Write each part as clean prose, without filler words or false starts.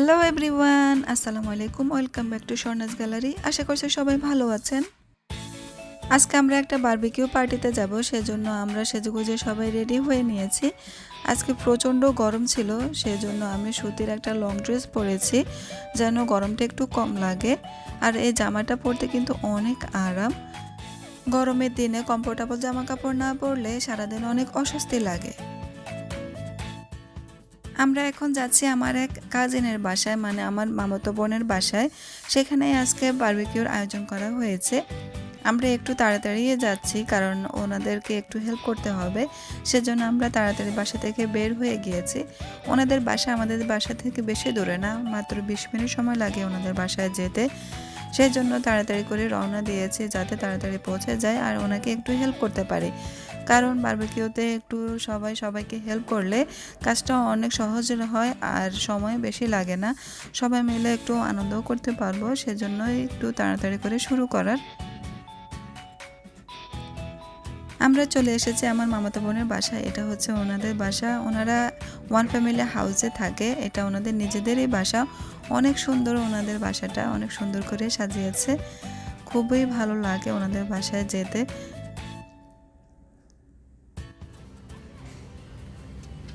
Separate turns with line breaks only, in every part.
Hello everyone, আসসালামু আলাইকুম। Welcome back to Swarna's gallery. আশা করছি সবাই ভালো আছেন। আজকে আমরা একটা বারবিকিউ পার্টিতে যাব, সেজন্য আমরা সেজেগুজে সবাই রেডি হয়ে নিয়েছি। আজকে প্রচণ্ড গরম ছিল, সেজন্য আমি সুতির একটা লং ড্রেস পরেছি যেন গরমটা একটু কম লাগে। আর এই জামাটা পরতে কিন্তু অনেক আরাম। গরমের দিনে কমফোর্টেবল জামা কাপড় না পরলে সারাদিন অনেক অস্বস্তি লাগে। আমরা এখন যাচ্ছি আমার এক কাজিনের বাসায়, মানে আমার মামাতো বোনের বাসায়। সেখানে আজকে বারবিকিউর আয়োজন করা হয়েছে। আমরা একটু তাড়াতাড়ি যাচ্ছি কারণ ওনাদেরকে একটু হেল্প করতে হবে, সেজন্য আমরা তাড়াতাড়ি বাসা থেকে বের হয়ে গিয়েছি। ওনাদের বাসা আমাদের বাসা থেকে বেশি দূরে না, মাত্র 20 মিনিট সময় লাগে ওনাদের বাসায় যেতে। সেই জন্য তাড়াতাড়ি করে রওনা দিয়েছি যাতে তাড়াতাড়ি পৌঁছে যায় আর ওনাকে একটু হেল্প করতে পারি। কারণ বারবিকিউতে একটু সবাইকে হেল্প করলে কাজটা অনেক সহজ হয় আর সময় বেশি লাগে না, সবাই মিলে একটু আনন্দও করতে পারবো। সেজন্যই একটু তাড়াতাড়ি করে শুরু করার। আমরা চলে এসেছি আমার মামাতো বোনের বাসা। এটা হচ্ছে ওনাদের বাসা। ওনারা ওয়ান ফ্যামিলি হাউসে থাকে, এটা ওনাদের নিজেদেরই বাসা। অনেক সুন্দর ওনাদের বাসাটা, অনেক সুন্দর করে সাজিয়েছে। খুবই ভালো লাগে ওনাদের বাসায় যেতে।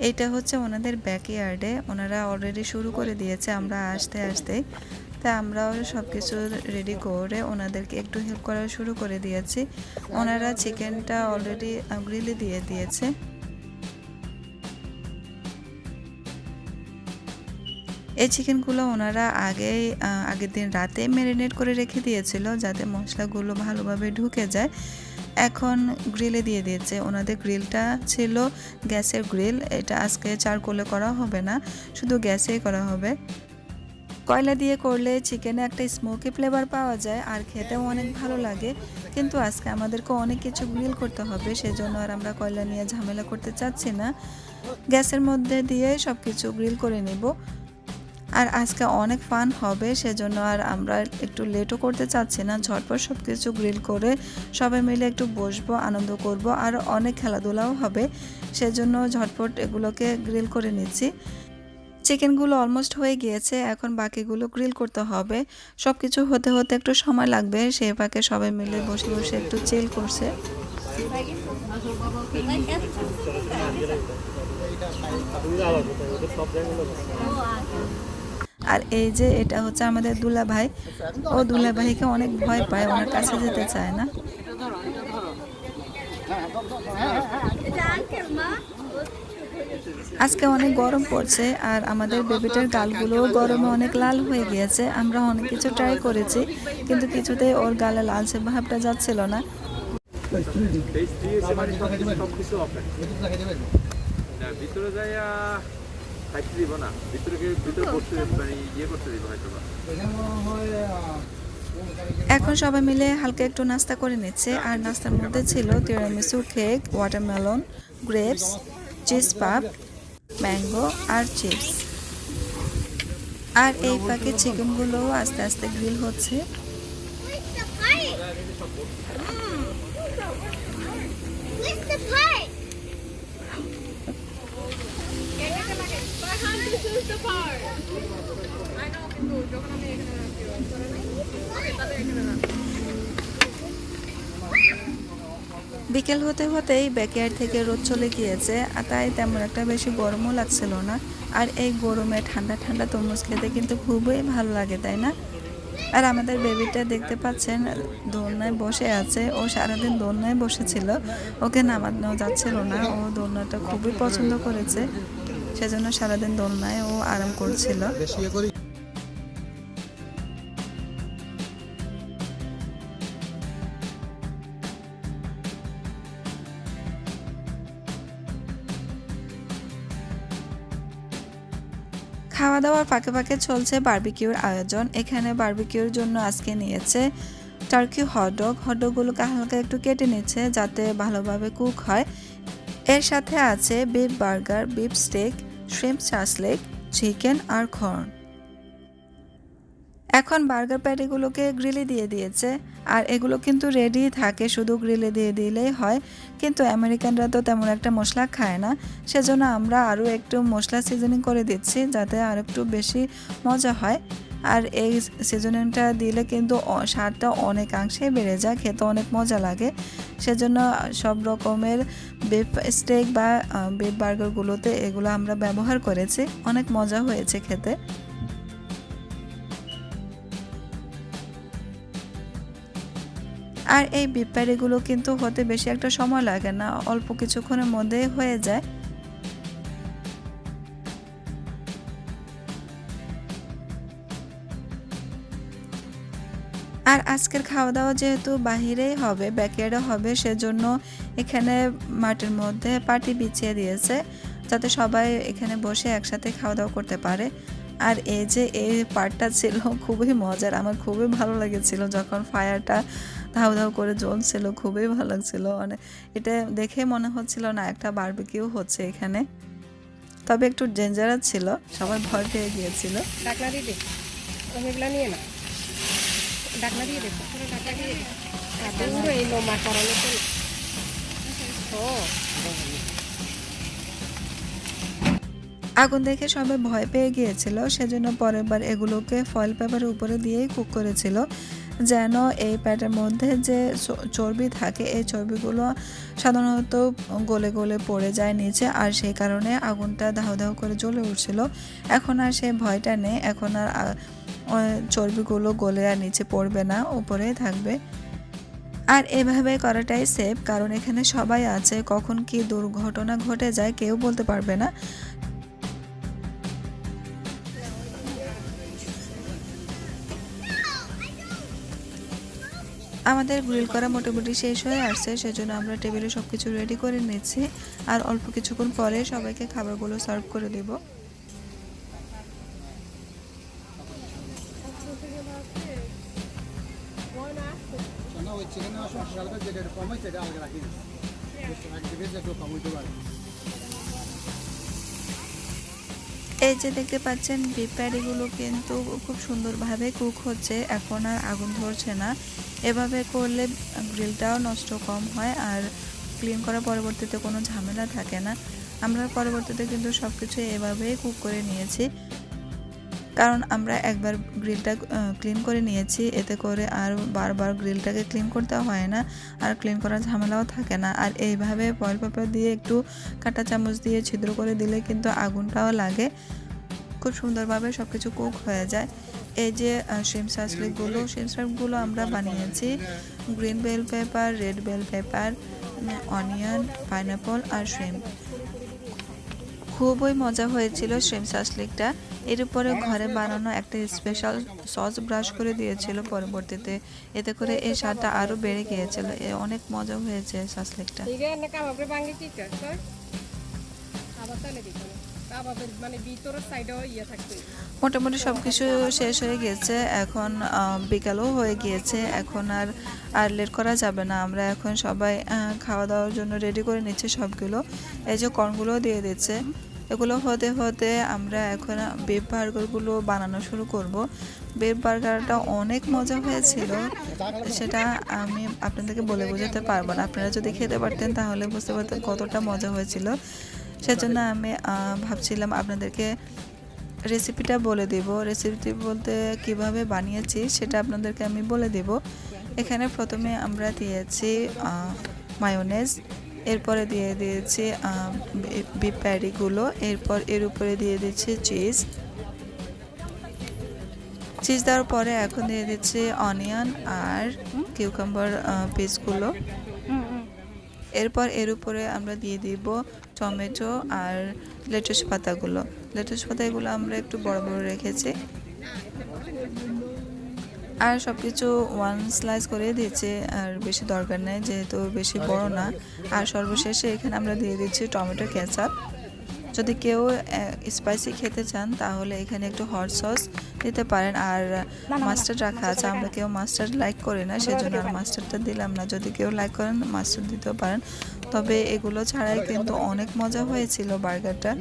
এইটা হচ্ছে ওনাদের ব্যাকইয়ার্ডে, ওনারা অলরেডি শুরু করে দিয়েছে আমরা আসতে আসতে। তা আমরাও সব কিছু রেডি করে ওনাদেরকে একটু হেল্প করা শুরু করে দিয়েছি। ওনারা চিকেনটা অলরেডি গ্রিলে দিয়ে দিয়েছে। এই চিকেনগুলো ওনারা আগের দিন রাতে ম্যারিনেট করে রেখে দিয়েছিল যাতে মশলাগুলো ভালোভাবে ঢুকে যায়। এখন গ্রিলে দিয়ে দিয়েছে। ওনাদের গ্রিলটা ছিল গ্যাসের গ্রিল, এটা আজকে চারকোলে করা হবে না, শুধু গ্যাসেই করা হবে। কয়লা দিয়ে করলে চিকেনে একটা স্মোকি ফ্লেভার পাওয়া যায় আর খেতেও অনেক ভালো লাগে, কিন্তু আজকে আমাদেরকে অনেক কিছু গ্রিল করতে হবে, সেজন্য আর আমরা কয়লা নিয়ে ঝামেলা করতে চাচ্ছি না। গ্যাসের মধ্যে দিয়ে সব কিছু গ্রিল করে নেব। আর আজকে অনেক ফান হবে, সেজন্য আর আমরা একটু লেটও করতে চাচ্ছি না। ঝটপট সব কিছু গ্রিল করে সবাই মিলে একটু বসবো, আনন্দ করব, আর অনেক খেলাধুলাও হবে, সেজন্য ঝটপট এগুলোকে গ্রিল করে নিচ্ছি। চিকেনগুলো অলমোস্ট হয়ে গিয়েছে, এখন বাকিগুলো গ্রিল করতে হবে। সব কিছু হতে হতে একটু সময় লাগবে, সেই ফাঁকে সবাই মিলে বসে বসে একটু চিল করছে। আর এই যে এটা হচ্ছে আমাদের দুলা ভাই, ও দুলা ভাইকে অনেক ভয় পায়, ওনার কাছে যেতে চায় না। আজকে অনেক গরম পড়ছে আর আমাদের বেবিটার গালগুলো গরমে অনেক লাল হয়ে গিয়েছে। আমরা অনেক কিছু ট্রাই করেছি, কিন্তু কিছুতেই ওর গালে লালচে ভাবটা যাচ্ছিল না। এখন সবাই মিলে হালকা একটু নাস্তা করে নিচ্ছে, আর নাস্তার মধ্যে ছিল tiramisu cake, watermelon, grapes, cheese পাপ, ম্যাঙ্গো আর চিপস। আর এই ফাঁকে চিকেনগুলো আস্তে আস্তে গ্রিল হচ্ছে। বিকেল হতে হতেই ব্যাকইয়ার্ড থেকে রোদ চলে গিয়েছে, আর তাই তেমন একটা বেশি গরমও লাগছিল না। আর এই গরমে ঠান্ডা ঠান্ডা তরমুজ খেতে কিন্তু খুবই ভালো লাগে, তাই না? আর আমাদের বেবিটা দেখতে পাচ্ছেন দোলনায় বসে আছে, ও সারাদিন দোলনায় বসেছিল, ওকে নামানো যাচ্ছিল না। ও দোলনাটা খুবই পছন্দ করেছে, সেজন্য সারাদিন দোলনায় ও আরাম করছিল। খাওয়া দাওয়ার ফাঁকে ফাঁকে চলছে বারবিকিউর আয়োজন। এখানে বারবিকিউর জন্য আজকে নিয়েছে টার্কি হটডগ। হটডগগুলোকে হালকা একটু কেটে নিচ্ছে যাতে ভালোভাবে কুক হয়। এর সাথে আছে beef burger, beef steak, shrimp shashlik, chicken আর কর্ন। এখন বার্গার প্যাটিগুলোকে গ্রিলে দিয়ে দিয়েছে। আর এগুলো কিন্তু রেডি থাকে, শুধু গ্রিলে দিয়ে দিলেই হয়। কিন্তু আমেরিকানরা তো তেমন একটা মশলা খায় না, সেজন্য আমরা আরও একটু মশলা সিজনিং করে দিচ্ছি যাতে আর একটু বেশি মজা হয়। আর এই সিজনিংটা দিলে কিন্তু স্বাদটা অনেকাংশে বেড়ে যায়, খেতে অনেক মজা লাগে। সেজন্য সব রকমের বিফ স্টেক বা বিফ বার্গারগুলোতে এগুলো আমরা ব্যবহার করেছি, অনেক মজা হয়েছে খেতে। আর এই বিফ প্যাটিগুলো কিন্তু হতে বেশি একটা সময় লাগে না, অল্প কিছুক্ষণের মধ্যে হয়ে যায়। আর আজকের খাওয়া দাওয়া যেহেতু বাহিরেই হবে, ব্যাকয়ার্ডে হবে, সেজন্য এখানে মাটির মধ্যে পাটি বিছিয়ে দিয়েছে যাতে সবাই এখানে বসে একসাথে খাওয়া দাওয়া করতে পারে। আর এই যে এই পার্টটা ছিল খুবই মজার, আমার খুবই ভালো লেগেছিল যখন ফায়ারটা ধাউ ধাউ করে জ্বলছিল, খুবই ভালো লাগছিল। মানে এটা দেখে মনে হচ্ছিল না একটা বারবিকিউ হচ্ছে এখানে, তবে একটু ডেঞ্জারাস ছিল, সবাই ভয় পেয়ে গিয়েছিল।
ডাকনা দিয়ে দে, ওইগুলা নিয়ে না, ডাকনা দিয়ে দে, পুরো ডাকনা দিয়ে দে। আর পুরো এই লোমা করানো তো। ও
আগুন দেখে সবাই ভয় পেয়ে গিয়েছিল, সেজন্য পরের বার এগুলোকে ফয়েল পেপারের উপরে দিয়েই কুক করেছিল, যেন এই প্যাটের মধ্যে যে চর্বি থাকে এই চর্বিগুলো সাধারণত গলে গলে পড়ে যায় নিচে, আর সেই কারণে আগুনটা ধাউ ধাউ করে জ্বলে উঠছিল। এখন আর সেই ভয়টা নেই, এখন আর চর্বিগুলো গলে আর নিচে পড়বে না, উপরেই থাকবে। আর এভাবে করাটাই সেফ, কারণ এখানে সবাই আছে, কখন কি দুর্ঘটনা ঘটে যায় কেউ বলতে পারবে না। আমাদের গ্রিল করা মোটামুটি শেষ হয়ে আসছে, সেজন্য আমরা টেবিলে সব কিছু রেডি করে নিচ্ছি। আর অল্প কিছুক্ষণ পরে সবাইকে খাবারগুলো সার্ভ করে দেব। এই যে দেখতে পাচ্ছেন বিফ প্যাটিগুলো কিন্তু খুব সুন্দরভাবে কুক হচ্ছে, এখন আর আগুন ধরছে না। এভাবে করলে গ্রিলটাও নষ্ট কম হয় আর ক্লিন করার পরবর্তীতে কোনো ঝামেলা থাকে না। আমরা পরবর্তীতে কিন্তু সব কিছু এভাবেই কুক করে নিয়েছি, কারণ আমরা একবার গ্রিলটা ক্লিন করে নিয়েছি, এতে করে আর বারবার গ্রিলটাকে ক্লিন করতে হয় না, আর ক্লিন করার ঝামেলাও থাকে না। আর এইভাবে ফয়েল পেপার দিয়ে একটু কাঁটা চামচ দিয়ে ছিদ্র করে দিলে কিন্তু আগুনটাও লাগে, খুব সুন্দরভাবে সব কিছু কুক হয়ে যায়। এই যে শ্রিম্প সাসলিকগুলো আমরা বানিয়েছি green bell pepper, red bell pepper, onion, pineapple আর শ্রিম্প। খুবই মজা হয়েছিল শ্রিম্প সাসলিকটা। এর উপরে ঘরে বানানো একটা স্পেশাল সস ব্রাশ করে দিয়েছিল পরবর্তীতে, এতে করে এই স্বাদটা আরও বেড়ে গিয়েছিল। অনেক মজা হয়েছে সাসলিকটা। মোটামুটি সব কিছু শেষ হয়ে গেছে, এখন বিকালও হয়ে গিয়েছে, এখন আর লেট করা যাবে না। আমরা এখন সবাই খাওয়া দাওয়ার জন্য রেডি করে নিচ্ছি সবগুলো। এই যে কর্নগুলো দিয়ে দিচ্ছে, এগুলো হতে হতে আমরা এখন বিফ বার্গারগুলো বানানো শুরু করব। বিফ বার্গারটা অনেক মজা হয়েছিল, সেটা আমি আপনাদেরকে বলে বোঝাতে পারবো না। আপনারা যদি খেতে পারতেন তাহলে বুঝতে পারতেন কতটা মজা হয়েছিল। সেজন্য আমি ভাবছিলাম আপনাদেরকে রেসিপিটা বলে দেব। রেসিপি বলতে কিভাবে বানিয়েছি সেটা আপনাদেরকে আমি বলে দেব। এখানে প্রথমে আমরা দিয়েছি মায়োনেজ, এরপরে দিয়ে দিয়েছি বিফ প্যাটিগুলো, এরপর এর উপরে দিয়ে দিচ্ছি চিজ দেওয়ার পরে এখন দিয়ে দিচ্ছি অনিয়ন আর কিউকাম্বার পিসগুলো। এরপর এর উপরে আমরা দিয়ে দিব টমেটো আর লেটুস পাতাগুলো আমরা একটু বড় বড় রেখেছি, আর সব কিছু ওয়ান স্লাইস করে দিয়েছি, আর বেশি দরকার নেই যেহেতু বেশি বড় না। আর সর্বশেষে এখানে আমরা দিয়ে দিচ্ছি টমেটো কেচাপ। যদি কেউ স্পাইসি খেতে চান তাহলে এখানে একটু হট সস দিতে পারেন। আর মাস্টার্ড রাখা আছে, আমরা কেউ মাস্টার্ড লাইক করি না, সেজন্য আর মাস্টার্ডটা দিলাম না। যদি কেউ লাইক করেন মাস্টার্ড দিতেও পারেন, তবে এগুলো ছাড়াই কিন্তু অনেক মজা হয়েছিল বার্গারটা।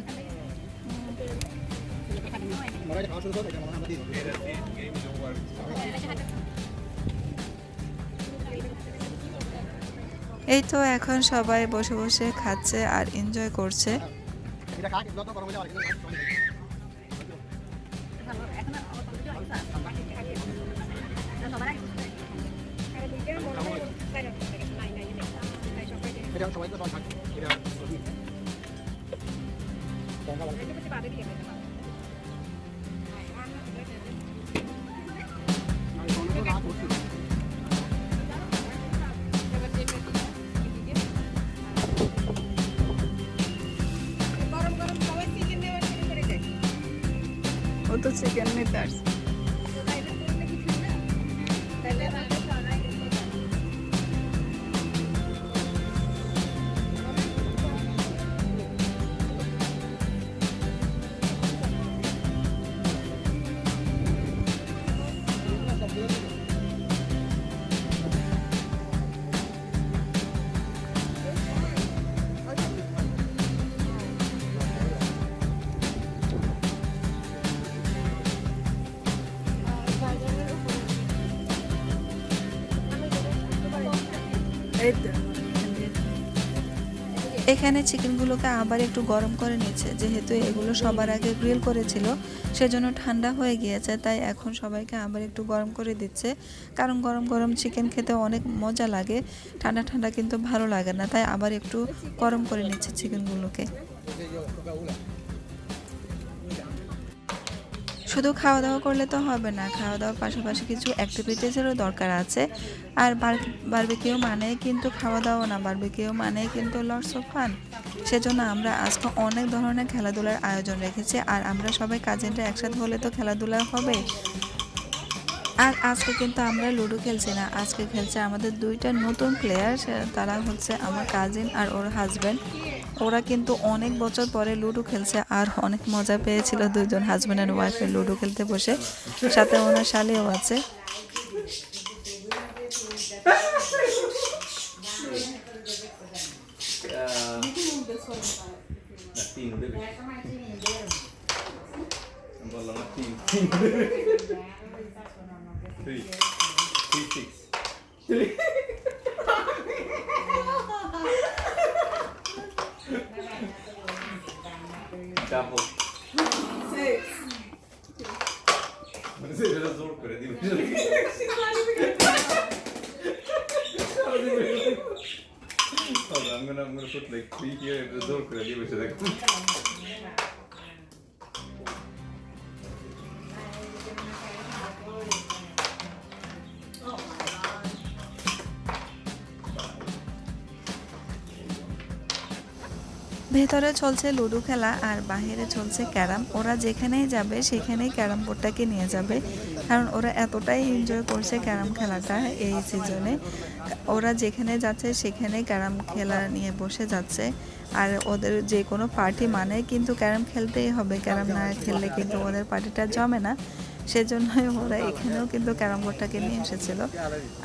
এই তো এখন সবাই বসে বসে খাচ্ছে আর এনজয় করছে। ও তো চিকেন নিতে আসছে। এখানে চিকেনগুলোকে আবার একটু গরম করে নিচ্ছে, যেহেতু এগুলো সবার আগে গ্রিল করেছিল সেজন্য ঠান্ডা হয়ে গিয়েছে, তাই এখন সবাইকে আবার একটু গরম করে দিচ্ছে। কারণ গরম গরম চিকেন খেতে অনেক মজা লাগে, ঠান্ডা ঠান্ডা কিন্তু ভালো লাগে না, তাই আবার একটু গরম করে নিচ্ছে চিকেনগুলোকে। শুধু খাওয়া দাওয়া করলে তো হবে না, খাওয়া দাওয়ার পাশাপাশি কিছু অ্যাক্টিভিটিসেরও দরকার আছে। আর বারবিকিউ মানে কিন্তু খাওয়া দাওয়া না, বারবিকিউ মানে কিন্তু লটস অফ ফান। সেজন্য আমরা আজকে অনেক ধরনের খেলাধুলার আয়োজন রেখেছি, আর আমরা সবাই কাজিনরা একসাথে হলে তো খেলাধুলা হবে। আর আজকে কিন্তু আমরা লুডো খেলছি না, আজকে খেলছে আমাদের দুইটা নতুন প্লেয়ার, তারা হচ্ছে আমার কাজিন আর ওর হাজব্যান্ড। ওরা কিন্তু অনেক বছর পরে লুডো খেলছে আর অনেক মজা পেয়েছিল দুইজন হাজব্যান্ড অ্যান্ড ওয়াইফের লুডো খেলতে বসে, সাথে ওনার শালিও আছে।
Double. Six. এটা জোর করে দিবে। I'm gonna put like 3 here. এটা জোর করে দিবে সেটা।
ভেতরে চলছে লুডো খেলা আর বাইরে চলছে ক্যারাম। ওরা যেখানেই যাবে সেখানেই ক্যারাম বোর্ডটাকে নিয়ে যাবে, কারণ ওরা এতটাই এনজয় করছে ক্যারাম খেলাটা এই সিজনে। ওরা যেখানে যাচ্ছে সেখানেই ক্যারাম খেলা নিয়ে বসে যাচ্ছে। আর ওদের যে কোনো পার্টি মানে কিন্তু ক্যারাম খেলতেই হবে, ক্যারাম না খেললে কিন্তু ওদের পার্টিটা জমে না। সেজন্যই ওরা এখানেও কিন্তু ক্যারাম বোর্ডটাকে নিয়ে এসেছিল।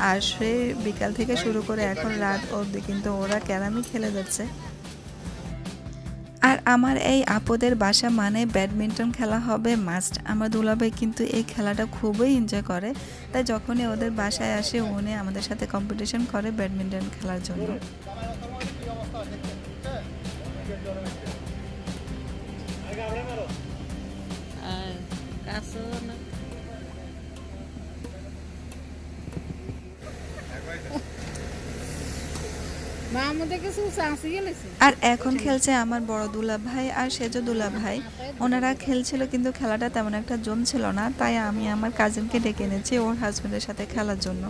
আর সেই বিকাল থেকে শুরু করে এখন রাত অবধি কিন্তু ওরা ক্যারামই খেলে যাচ্ছে। আর আমার এই আপুদের বাসা মানে ব্যাডমিন্টন খেলা হবে মাস্ট। আমার দুলাভাই কিন্তু এই খেলাটা খুবই এনজয় করে, তাই যখনই ওদের বাসায় আসে উনি আমাদের সাথে কম্পিটিশন করে ব্যাডমিন্টন খেলার জন্য। আর এখন খেলছে আমার বড় দুলাভাই আর সেজো দুলাভাই। ওনারা খেলছিল কিন্তু খেলাটা তেমন একটা জমছিল না, তাই আমি আমার কাজিনকে ডেকে এনেছি ওর হাজবেন্ডের সাথে খেলার জন্য।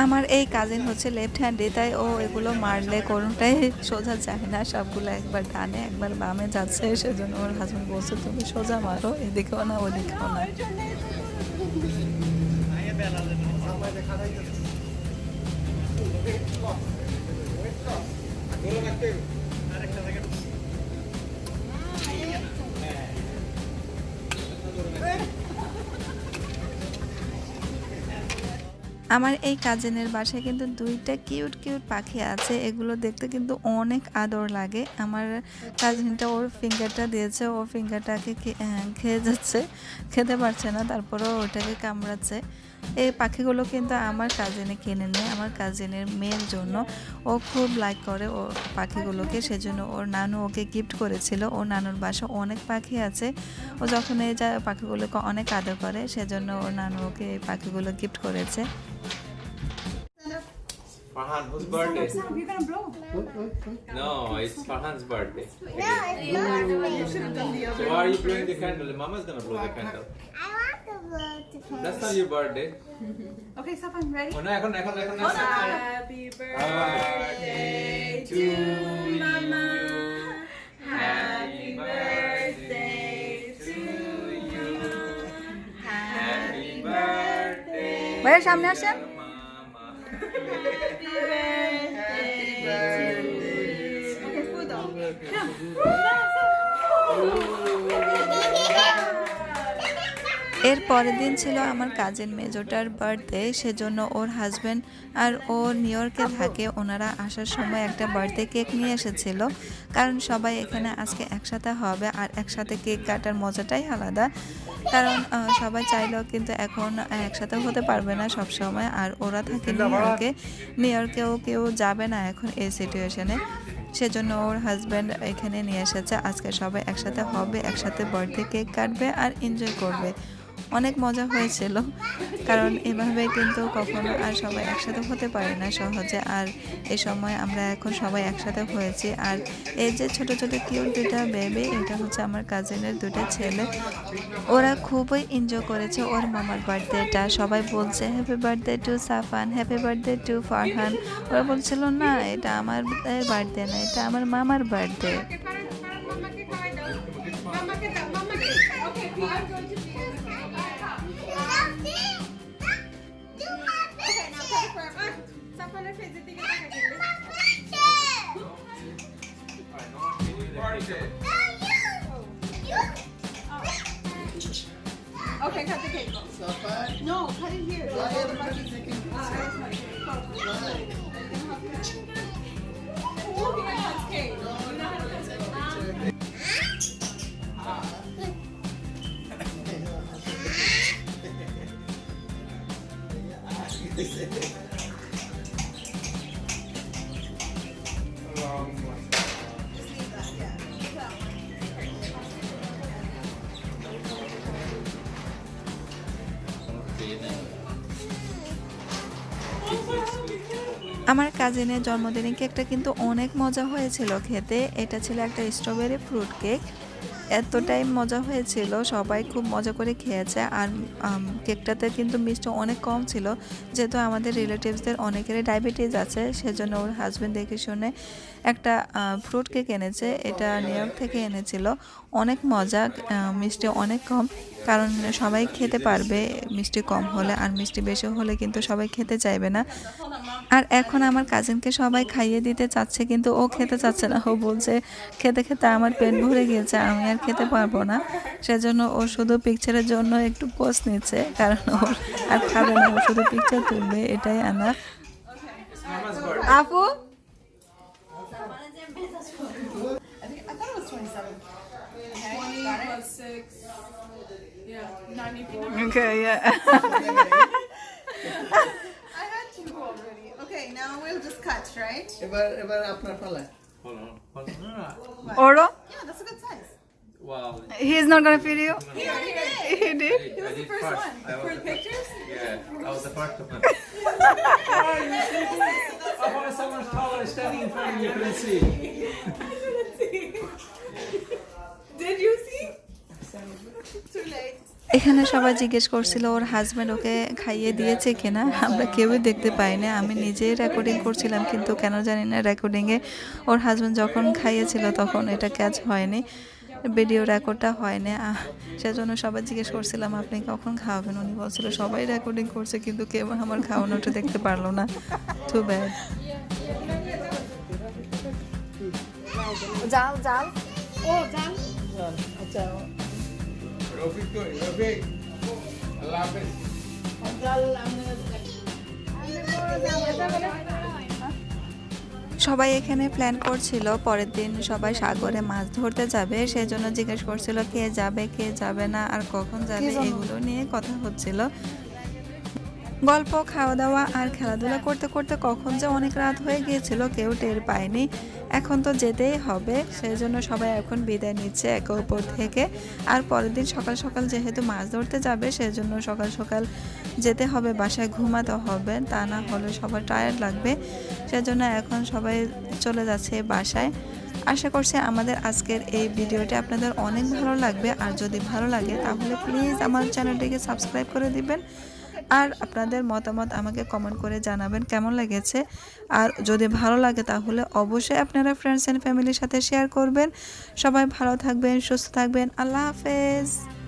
আমার এই কাজিন হচ্ছে লেফট হ্যান্ডে, তাই ও এগুলো মারলে কোনোটাই সোজা যায় না, সবগুলো একবার ডানে একবার বামে যাচ্ছে। সেজন্য ওর হাজবেন্ড বলছে তুমি সোজা মারো, এদিকেও না ওদিকেও না। আমার এই কাজিনের বাসায় কিন্তু দুইটা কিউট কিউট পাখি আছে, এগুলো দেখতে কিন্তু অনেক আদর লাগে। আমার কাজিনটা ওর ফিঙ্গারটা দিয়েছে, ও ফিঙ্গারটাকে খেয়ে যাচ্ছে, খেতে পারছে না, তারপরেও ওটাকে কামড়াচ্ছে। এই পাখিগুলো কিন্তু আমার কাজিনে কিনে নেয় আমার কাজিনের মেয়ের জন্য। ও খুব লাইক করে ও পাখিগুলোকে, সেজন্য ওর নানু ওকে গিফট করেছিল। ওর নানুর বাসা অনেক পাখি আছে, ও যখন এই যা পাখিগুলোকে অনেক আদর করে, সেজন্য ওর নানু ওকে এই পাখিগুলো গিফট করেছে।
Farhan, whose birthday?
You're gonna blow.
No, it's Farhan's birthday.
No, it's not. You should have done the
So why are you blowing the candle? Mama's gonna blow the candle.
I want to blow the candle.
That's not your birthday.
Okay, Stefan, ready?
Oh no, এখন.
Happy
birthday to Mama. Happy birthday to you. Happy birthday.
ভাইয়া সামনে আসেন।
Mama.
Okay, food on.
এর পরের দিন ছিল আমার cousin মেজোটার birthday, সেজন্য ওর হাজব্যান্ড আর ও নিউ ইয়র্কে থাকে, ওনারা আসার সময় একটা বার্থডে কেক নিয়ে এসেছিল। কারণ সবাই এখানে আজকে একসাথে হবে, আর একসাথে কেক কাটার মজাটাই আলাদা। কারণ সবাই চাইলেও কিন্তু এখন একসাথে হতে পারবে না সব সময়, আর ওরা থাকে নিউ ইয়র্কেও কেউ যাবে না এখন এই সিচুয়েশনে। সেজন্য ওর হাজব্যান্ড এখানে নিয়ে এসেছে, আজকে সবাই একসাথে হবে, একসাথে বার্থডে কেক কাটবে আর এনজয় করবে। অনেক মজা হয়েছিল, কারণ এভাবে কিন্তু কখনো আর সবাই একসাথে হতে পারে না সহজে। আর এই সময় আমরা এখন সবাই একসাথে হয়েছি। আর এই যে ছোট ছোট কিউট দুটা বেবি, এটা হচ্ছে আমার কাজিনের দুটো ছেলে, ওরা খুবই এনজয় করেছে ওর মামার বার্থডেটা। সবাই বলছে happy birthday to Safan, happy birthday to Farhan. ওরা বলছিল না এটা আমার বার্থডে না, এটা আমার মামার birthday.
Okay, cut the cake. No, cut it here. Looking at his cake. You know how to cut cake.
আমার কাজিনের জন্মদিনের কেকটা কিন্তু অনেক মজা হয়েছিল খেতে। এটা ছিল একটা স্ট্রবেরি ফ্রুট কেক, এতটাই মজা হয়েছিল, সবাই খুব মজা করে খেয়েছে। আর কেকটাতে কিন্তু মিষ্টি অনেক কম ছিল, যেহেতু আমাদের রিলেটিভসদের অনেকেরই ডায়াবেটিস আছে, সেজন্য ওর হাজব্যান্ড দেখে শুনে একটা ফ্রুট কেক এনেছে। এটা নিউ ইয়র্ক থেকে এনেছিল, অনেক মজা, মিষ্টি অনেক কম, কারণ সবাই খেতে পারবে মিষ্টি কম হলে, আর মিষ্টি বেশি হলে কিন্তু সবাই খেতে চাইবে না। আর এখন আমার কাজিনকে সবাই খাইয়ে দিতে চাচ্ছে, কিন্তু ও খেতে চাচ্ছে না। ও বলছে খেতে খেতে আমার পেট ভরে গিয়েছে, আমি আর খেতে পারবো না। সেজন্য ও শুধু পিকচারের জন্য একটু পোজ নিচ্ছে, কারণ ওর আর খাবে না, ও শুধু পিকচার তুলবে, এটাই আনা। আপু
I thought it was 27. 20 plus 6. Yeah, 90.
Okay, yeah.
I had 2 already. Okay, now we'll just cut, right?
এবার আপনার পালা।
Hold on.
Oro,
Yeah, that's a good size.
Wow.
he's not gonna feed you.
He already did.
He did.
He was the first one. For the pictures?
Yeah, I was the first one.
I want someone taller standing in front of you, you couldn't see.
Did you see? Too late.
এখানে সবাই জিজ্ঞেস করছিল ওর husband ওকে খাইয়ে দিয়েছে কিনা, আমরা কেউই দেখতে পাইনি। আমি নিজেই রেকর্ডিং করছিলাম, কিন্তু কেন জানি না রেকর্ডিংয়ে ওর হাজব্যান্ড যখন খাইয়েছিল তখন এটা ক্যাচ হয়নি, ভিডিও রেকর্ডটা হয়নি। সেজন্য সবাই জিজ্ঞেস করছিলাম আপনি কখন খাওয়াবেন, উনি বলছিল সবাই রেকর্ডিং করছে কিন্তু কেউ আমার খাওয়ানোটা দেখতে পারলো না। Too bad. জাল জাল
আচ্ছা
Rafik koi, Rafik. Allah Hafiz.
জাল
সবাই এখানে প্ল্যান করছিল পরের দিন সবাই সাগরে মাছ ধরতে যাবে, সেই জন্য জিজ্ঞেস করছিল কে যাবে না আর কখন যাবে, এগুলো নিয়ে কথা হচ্ছিল। গল্প, খাওয়া দাওয়া আর খেলাধুলা করতে করতে কখন যে অনেক রাত হয়ে গিয়েছিল কেউ টের পায়নি। এখন তো যেতেই হবে, সেই জন্য সবাই এখন বিদায় নিচ্ছে একে অপর থেকে। আর পরের দিন সকাল সকাল যেহেতু মাছ ধরতে যাবে, সেজন্য সকাল সকাল যেতে হবে, বাসায় ঘুমাতে হবে, তা না হলে সবার টায়ার্ড লাগবে। সেজন্য এখন সবাই চলে যাচ্ছে বাসায়। আশা করছি আমাদের আজকের এই ভিডিওটি আপনাদের অনেক ভালো লাগবে। আর যদি ভালো লাগে তাহলে প্লিজ আমার চ্যানেলটিকে সাবস্ক্রাইব করে দিবেন। আর আপনাদের মতামত আমাকে কমেন্ট করে জানাবেন কেমন লেগেছে। আর যদি ভালো লাগে তাহলে অবশ্যই আপনারা ফ্রেন্ডস অ্যান্ড ফ্যামিলির সাথে শেয়ার করবেন। সবাই ভালো থাকবেন, সুস্থ থাকবেন। আল্লাহ হাফেজ।